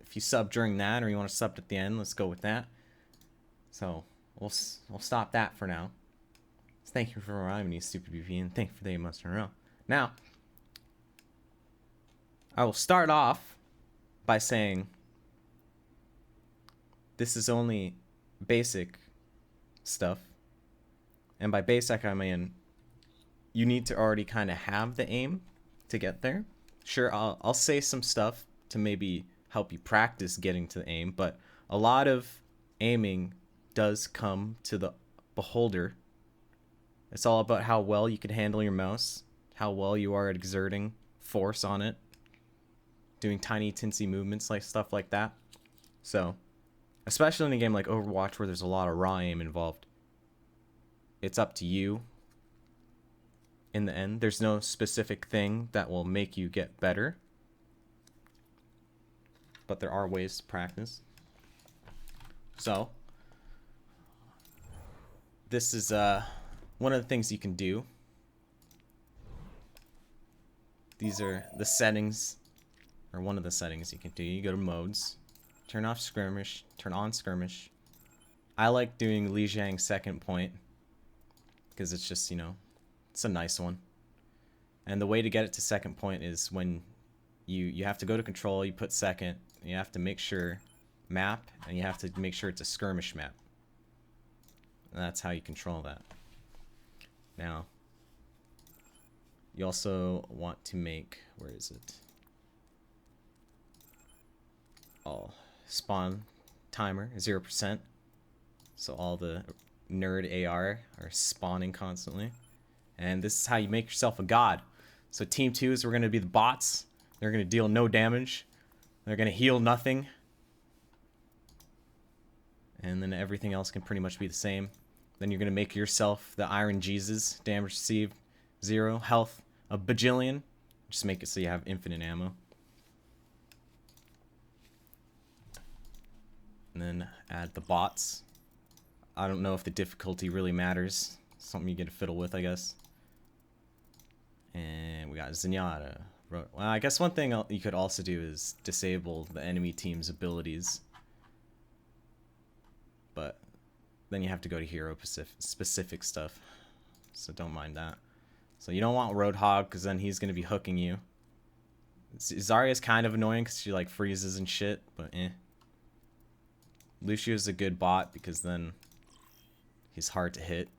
If you sub during that, or you want to sub at the end, let's go with that. So we'll stop that for now. Thank you for reminding me, stupid BP, and thank you for the 8 months in a row. Now, I will start off by saying this is only basic stuff. And by basic, I mean you need to already kind of have the aim to get there. Sure, I'll say some stuff to maybe help you practice getting to the aim, but a lot of aiming does come to the beholder. It's all about how well you can handle your mouse, how well you are at exerting force on it, doing tiny tinsy movements, like stuff like that. So, especially in a game like Overwatch where there's a lot of raw aim involved, it's up to you in the end. There's no specific thing that will make you get better, but there are ways to practice. So, this is one of the things you can do. These are the settings, or one of the settings you can do. You go to modes, turn off skirmish, turn on skirmish. I like doing Lijiang second point because it's just, you know, it's a nice one. And the way to get it to second point is when you have to go to control, you put second, you have to make sure map, and you have to make sure it's a skirmish map. And that's how you control that. Now, you also want to make, where is it? Oh, spawn timer 0%. So all the nerd AR are spawning constantly. And this is how you make yourself a god. So team 2s are going to be the bots. They're going to deal no damage. They're going to heal nothing. And then everything else can pretty much be the same. Then you're going to make yourself the Iron Jesus. Damage received 0. Health a bajillion. Just make it so you have infinite ammo. And then add the bots. I don't know if the difficulty really matters. Something you get to fiddle with, I guess. And we got Zenyatta. Well, I guess one thing you could also do is disable the enemy team's abilities. But then you have to go to hero specific stuff. So don't mind that. So you don't want Roadhog because then he's going to be hooking you. Zarya's kind of annoying because she like freezes and shit, but eh. Lucio's a good bot because then he's hard to hit.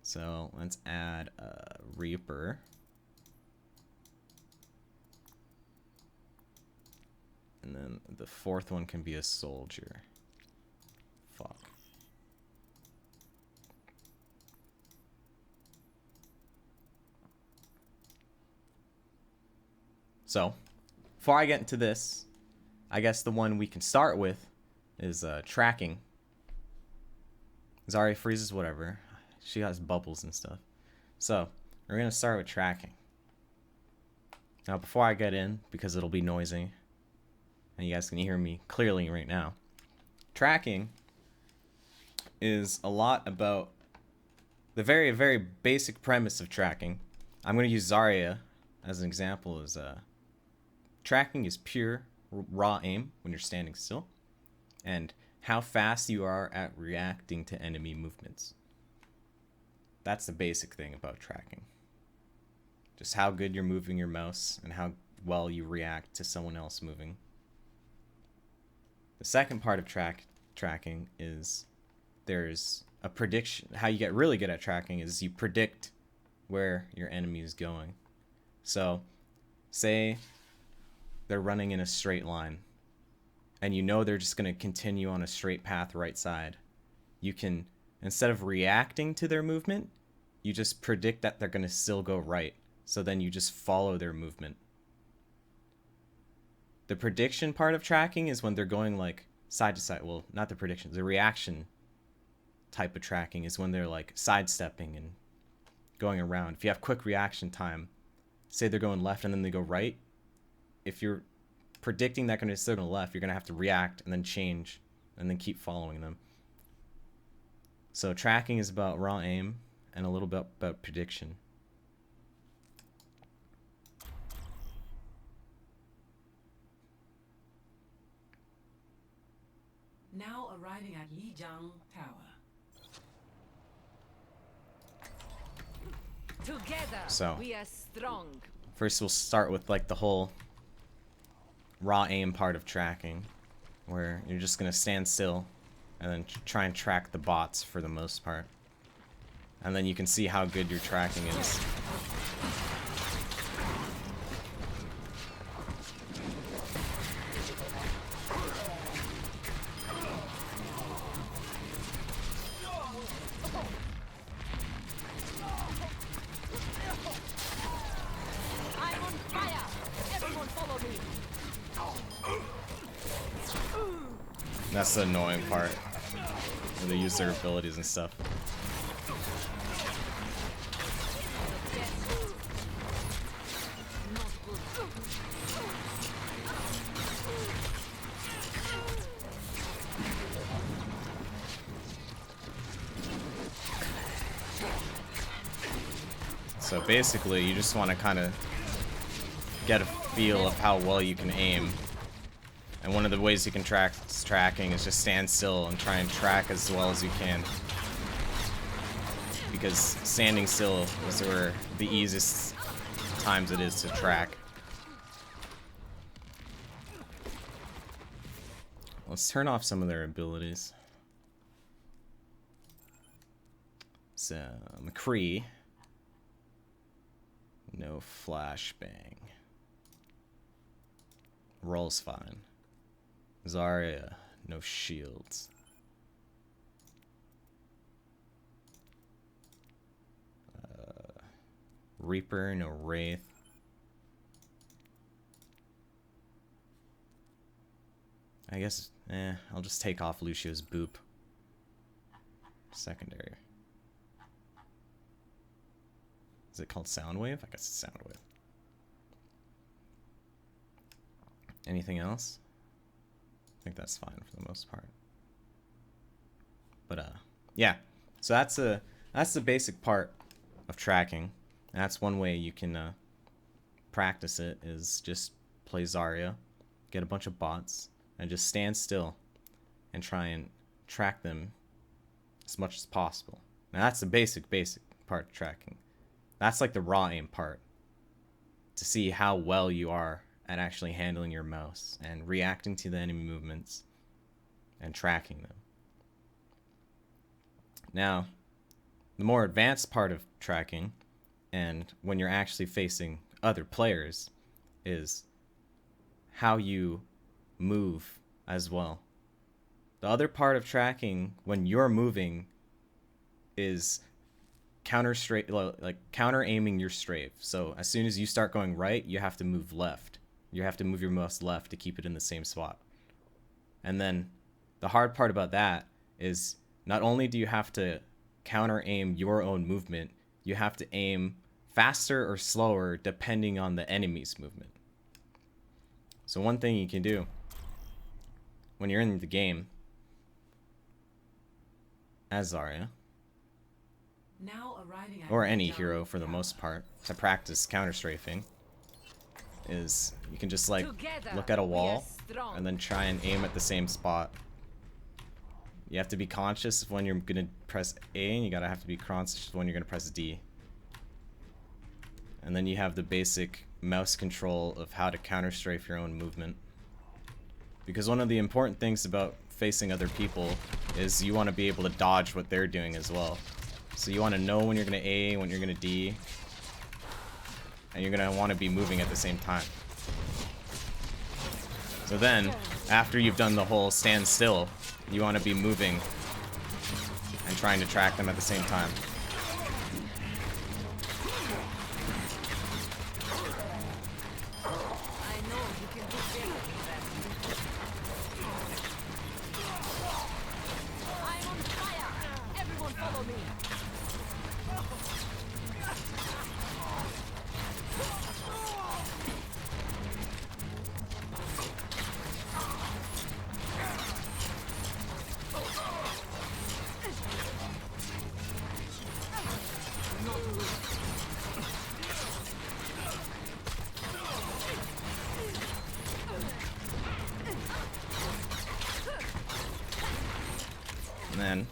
So let's add a Reaper. And then the fourth one can be a soldier. Fuck. So, before I get into this, I guess the one we can start with is tracking. Zarya freezes, whatever. She has bubbles and stuff. So, we're going to start with tracking. Now, before I get in, because it'll be noisy, and you guys can hear me clearly right now, tracking is a lot about the very, very basic premise of tracking. I'm going to use Zarya as an example. As tracking is pure raw aim when you're standing still, and how fast you are at reacting to enemy movements. That's the basic thing about tracking. Just how good you're moving your mouse and how well you react to someone else moving. The second part of tracking is there's a prediction. How you get really good at tracking is you predict where your enemy is going. So, say they're running in a straight line, and you know they're just going to continue on a straight path right side. You can, instead of reacting to their movement, you just predict that they're going to still go right. So then you just follow their movement. The prediction part of tracking is when they're going like side to side. Well, not the prediction. The reaction type of tracking is when they're like sidestepping and going around. If you have quick reaction time, say they're going left and then they go right. If you're predicting that they're going to still go left, you're going to have to react and then change and then keep following them. So tracking is about raw aim and a little bit about prediction. Now arriving at Lijiang Tower. Together, So, we are strong. first we'll start with like the whole raw aim part of tracking, where you're just gonna stand still and then try and track the bots for the most part. And then you can see how good your tracking is. I'm on fire! Everyone follow me! That's the annoying part, where they use their abilities and stuff. Not good. So basically, you just want to kind of get a feel of how well you can aim. And one of the ways you can track tracking is just stand still and try and track as well as you can. Because standing still is where the easiest times it is to track. Let's turn off some of their abilities. So, McCree. No flashbang. Rolls fine. Zarya, no shields. Reaper, no Wraith. I guess, I'll just take off Lucio's boop. Secondary. Is it called Soundwave? I guess it's Soundwave. Anything else? I think that's fine for the most part. But yeah. So that's the basic part of tracking. That's one way you can practice it, is just play Zarya, get a bunch of bots, and just stand still and try and track them as much as possible. Now that's the basic part of tracking. That's like the raw aim part, to see how well you are at actually handling your mouse and reacting to the enemy movements and tracking them. Now, the more advanced part of tracking, and when you're actually facing other players, is how you move as well. The other part of tracking when you're moving is counter aiming your strafe. So as soon as you start going right, you have to move left. You have to move your mouse left to keep it in the same spot. And then the hard part about that is not only do you have to counter aim your own movement, you have to aim faster or slower depending on the enemy's movement. So one thing you can do when you're in the game as Zarya, Now arriving at or any Lijiang hero for the Tower. most part, to practice counter strafing, is you can just like Together, look at a we are wall strong. and then try and aim at the same spot. You have to be conscious of when you're gonna press A, and you gotta have to be conscious of when you're gonna press D. And then you have the basic mouse control of how to counter strafe your own movement. Because one of the important things about facing other people is you want to be able to dodge what they're doing as well. So you want to know when you're going to A, when you're going to D, and you're going to want to be moving at the same time. So then, after you've done the whole stand still, you want to be moving and trying to track them at the same time. I know you can do better than that. I'm on fire! Everyone follow me! And then,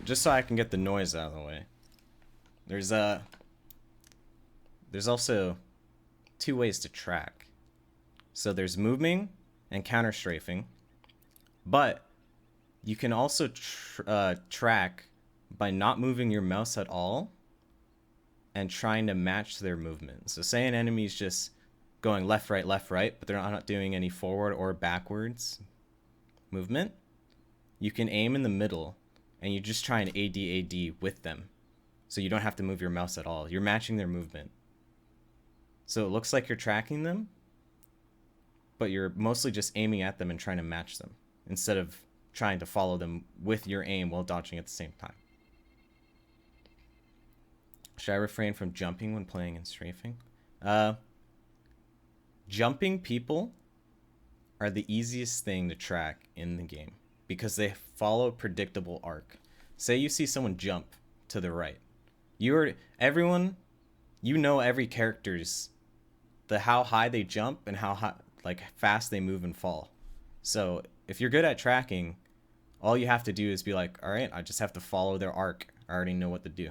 just so I can get the noise out of the way, there's also two ways to track. So there's moving and counter strafing, but you can also track by not moving your mouse at all and trying to match their movement. So say an enemy's just going left, right, but they're not doing any forward or backwards movement. You can aim in the middle and you just try an AD with them. So you don't have to move your mouse at all. You're matching their movement. So it looks like you're tracking them, but you're mostly just aiming at them and trying to match them instead of trying to follow them with your aim while dodging at the same time. Should I refrain from jumping when playing and strafing? Jumping people are the easiest thing to track in the game because they follow a predictable arc. Say you see someone jump to the right. You know every character's how high they jump and how high, like fast they move and fall. So if you're good at tracking, all you have to do is be like, all right, I just have to follow their arc. I already know what to do.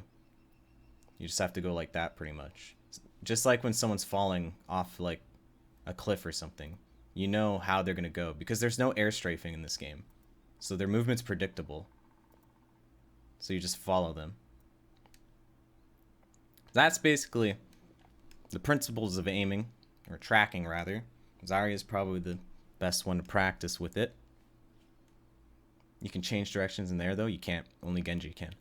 You just have to go like that pretty much. Just like when someone's falling off like a cliff or something, you know how they're going to go because there's no air strafing in this game. So their movement's predictable. So you just follow them. That's basically the principles of aiming, or tracking rather. Zarya is probably the best one to practice with it. You can change directions in there though. You can't. Only Genji can.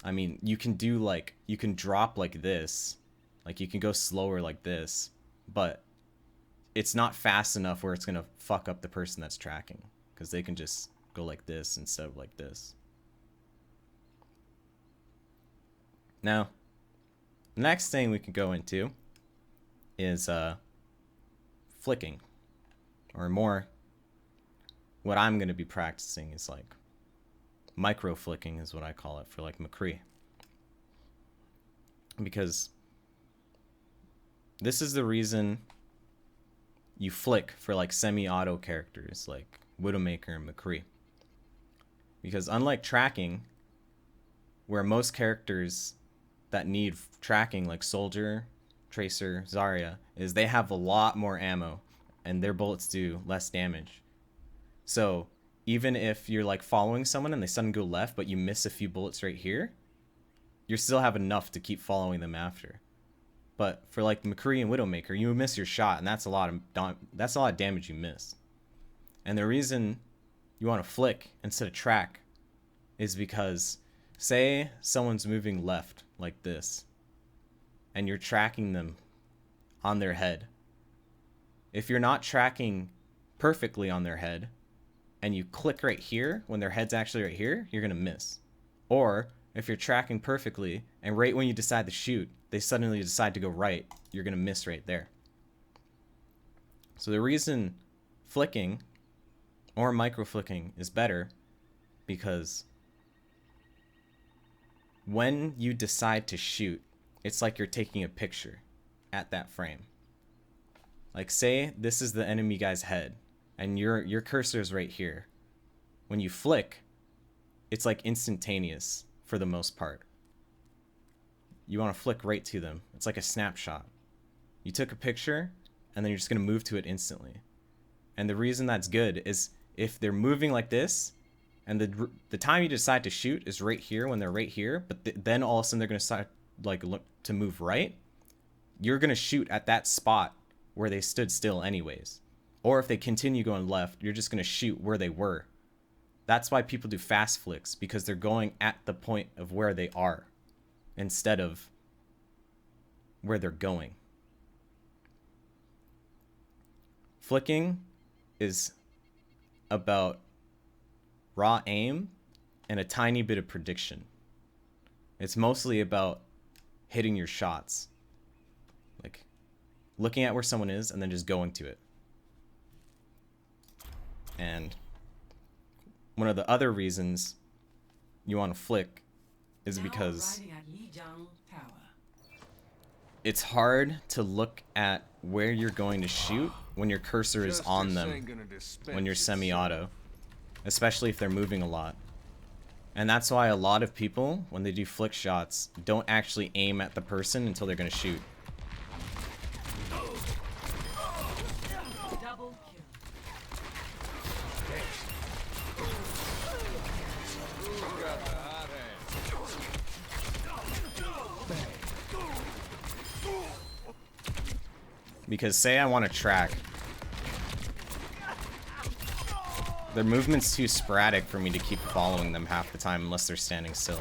I mean, you can do like, you can drop like this. Like you can go slower like this, but it's not fast enough where it's going to fuck up the person that's tracking because they can just go like this instead of like this. Now, the next thing we can go into is flicking, or more what I'm going to be practicing is like micro flicking is what I call it for like McCree, because this is the reason you flick for like semi-auto characters like Widowmaker and McCree, because unlike tracking where most characters that need tracking like Soldier, Tracer, Zarya, is they have a lot more ammo and their bullets do less damage. So even if you're like following someone and they suddenly go left but you miss a few bullets right here, you still have enough to keep following them after. But for like McCree and Widowmaker, you miss your shot and that's a lot of damage you miss. And the reason you want to flick instead of track is because say someone's moving left like this and you're tracking them on their head. If you're not tracking perfectly on their head and you click right here when their head's actually right here, you're going to miss. Or if you're tracking perfectly and right when you decide to shoot, they suddenly decide to go right, you're going to miss right there. So the reason flicking or micro flicking is better because when you decide to shoot, it's like you're taking a picture at that frame. Like say this is the enemy guy's head and your cursor is right here. When you flick, it's like instantaneous for the most part. You want to flick right to them. It's like a snapshot. You took a picture and then you're just going to move to it instantly. And the reason that's good is if they're moving like this and the time you decide to shoot is right here when they're right here, but then all of a sudden they're going to start like look to move right, you're going to shoot at that spot where they stood still anyways. Or if they continue going left, you're just going to shoot where they were. That's why people do fast flicks, because they're going at the point of where they are instead of where they're going. Flicking is about raw aim and a tiny bit of prediction. It's mostly about hitting your shots. Like looking at where someone is and then just going to it. And one of the other reasons you want to flick is because it's hard to look at where you're going to shoot when your cursor is on them when you're semi-auto. especially if they're moving a lot. And that's why a lot of people, when they do flick shots, don't actually aim at the person until they're gonna shoot. Double kill. Because say I want to track. Their movement's too sporadic for me to keep following them half the time unless they're standing still.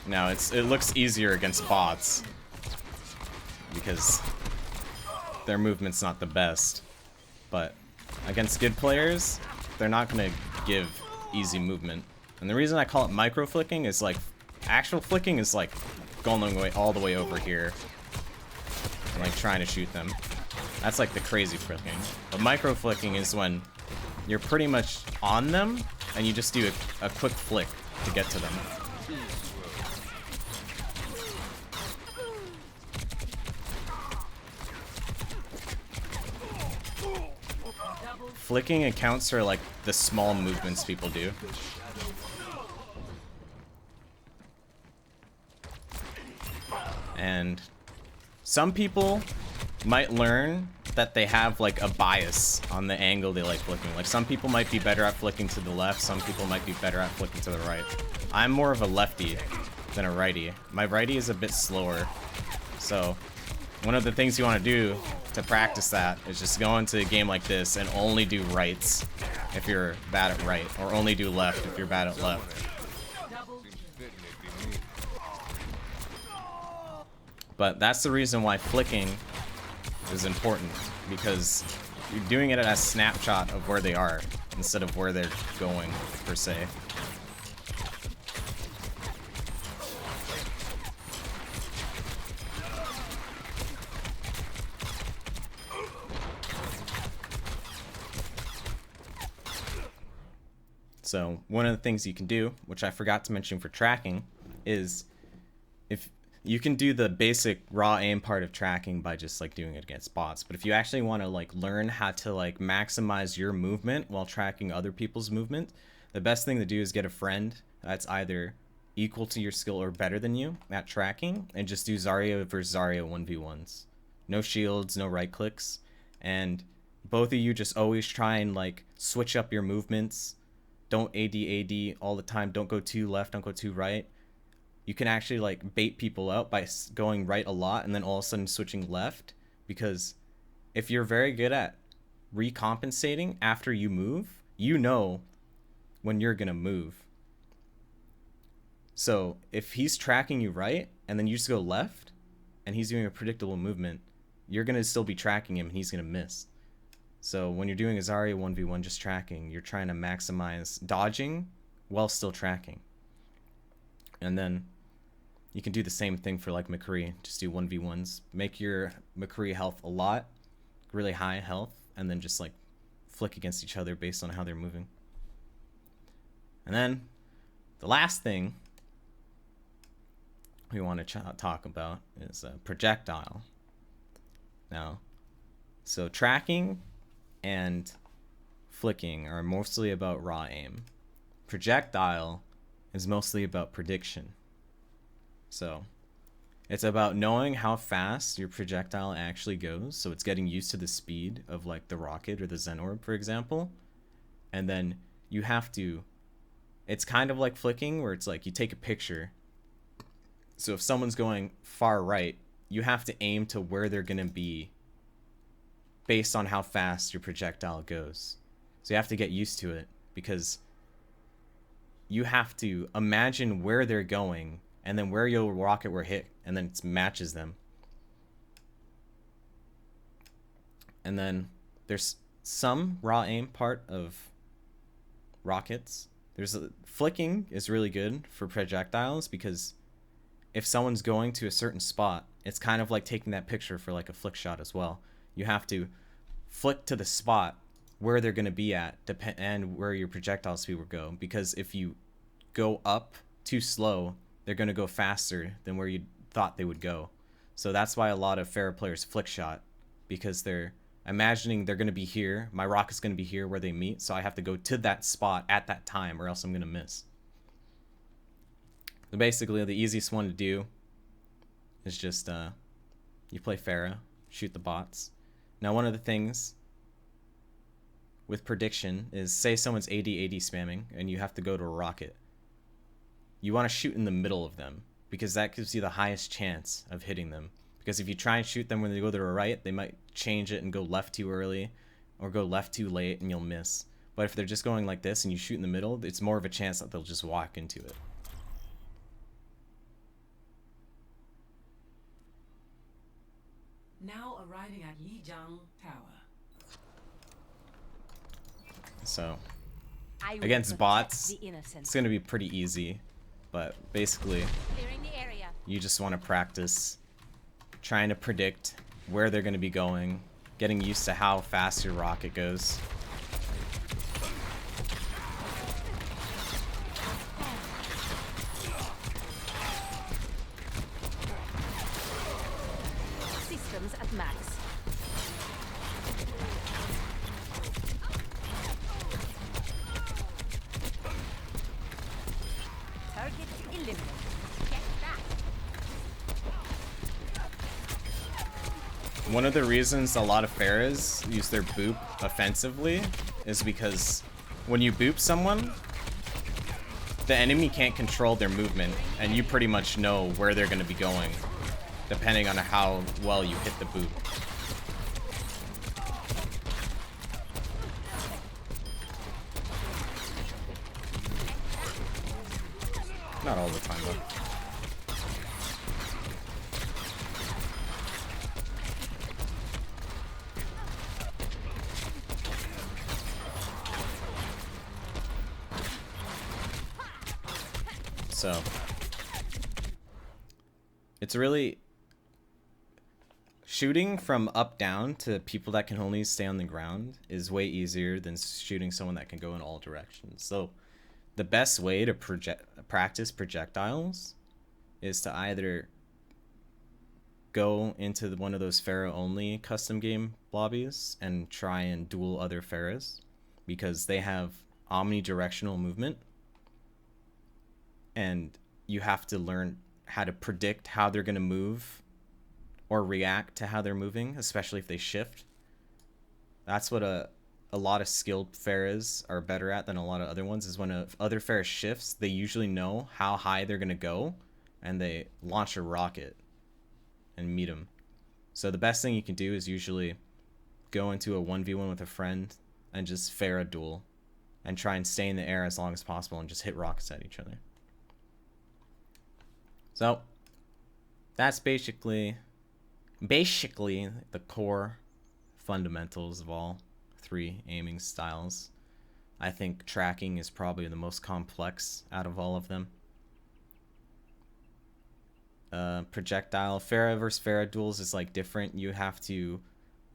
Now it looks easier against bots because their movement's not the best, but against good players, they're not gonna give easy movement. And the reason I call it micro flicking is like actual flicking is like going all the way over here and like trying to shoot them. That's like the crazy flicking. But micro flicking is when you're pretty much on them and you just do a quick flick to get to them. Flicking accounts for like the small movements people do. And some people might learn that they have like a bias on the angle they like flicking. Like some people might be better at flicking to the left, some people might be better at flicking to the right. I'm more of a lefty than a righty. My righty is a bit slower. So one of the things you want to do to practice that is just go into a game like this and only do rights if you're bad at right, or only do left if you're bad at left. But that's the reason why flicking is important, because you're doing it at a snapshot of where they are instead of where they're going, per se. So one of the things you can do, which I forgot to mention for tracking, is if you can do the basic raw aim part of tracking by just like doing it against bots. But if you actually want to like learn how to like maximize your movement while tracking other people's movement, the best thing to do is get a friend that's either equal to your skill or better than you at tracking, and just do Zarya versus Zarya 1v1s. No shields, no right clicks, and both of you just always try and like switch up your movements. Don't AD all the time. Don't go too left, don't go too right. You can actually like bait people out by going right a lot and then all of a sudden switching left, because if you're very good at recompensating after you move, you know when you're gonna move. So if he's tracking you right and then you just go left and he's doing a predictable movement, you're gonna still be tracking him and he's gonna miss. So when you're doing a Zarya 1v1 just tracking, you're trying to maximize dodging while still tracking. And then you can do the same thing for like McCree. Just do 1v1s. Make your McCree health a lot, really high health, and then just like flick against each other based on how they're moving. And then the last thing we want to talk about is projectile. Now, so tracking and flicking are mostly about raw aim. Projectile is mostly about prediction. So it's about knowing how fast your projectile actually goes. So it's getting used to the speed of like the rocket or the Zen Orb, for example. And then you have to, it's kind of like flicking where it's like you take a picture. So if someone's going far right, you have to aim to where they're going to be based on how fast your projectile goes. So you have to get used to it, because you have to imagine where they're going and then where your rocket will hit, and then it matches them. And then there's some raw aim part of rockets. Flicking is really good for projectiles, because if someone's going to a certain spot, it's kind of like taking that picture for like a flick shot as well. You have to flick to the spot where they're going to be at, and where your projectile speed will go, because if you go up too slow, they're going to go faster than where you thought they would go. So that's why a lot of fair players flick shot, because they're imagining they're going to be here. My rocket's going to be here where they meet, so I have to go to that spot at that time or else I'm going to miss. So basically, the easiest one to do is just you play Pharah, shoot the bots. Now, one of the things with prediction is, say someone's AD spamming and you have to go to a rocket. You want to shoot in the middle of them because that gives you the highest chance of hitting them. Because if you try and shoot them when they go to the right, they might change it and go left too early or go left too late and you'll miss. But if they're just going like this and you shoot in the middle, it's more of a chance that they'll just walk into it. Now arriving at Lijiang Tower. So, I will against protect bots, the innocent. it's going to be pretty easy. But basically, Clearing the area. you just want to practice trying to predict where they're going to be going, getting used to how fast your rocket goes. Systems at max. Target eliminated. Get back. One of the reasons a lot of Pharahs use their boop offensively is because when you boop someone, the enemy can't control their movement, and you pretty much know where they're going to be going, depending on how well you hit the boop. Not all the time, though. So, it's really shooting from up down to people that can only stay on the ground is way easier than shooting someone that can go in all directions. So, the best way to practice projectiles is to either go into one of those Pharah only custom game lobbies and try and duel other Pharahs because they have omnidirectional movement. And you have to learn how to predict how they're going to move or react to how they're moving, especially if they shift. That's what a lot of skilled Pharahs are better at than a lot of other ones, is when a other Pharah shifts, they usually know how high they're going to go, and they launch a rocket and meet them. So the best thing you can do is usually go into a 1v1 with a friend and just Pharah duel and try and stay in the air as long as possible and just hit rockets at each other. So, that's basically the core fundamentals of all three aiming styles. I think tracking is probably the most complex out of all of them. Projectile, Pharah versus Pharah duels is like different. You have to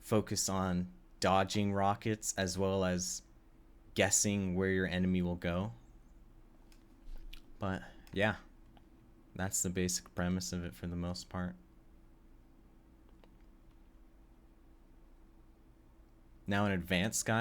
focus on dodging rockets as well as guessing where your enemy will go. But, yeah. That's the basic premise of it for the most part. Now an advanced guy.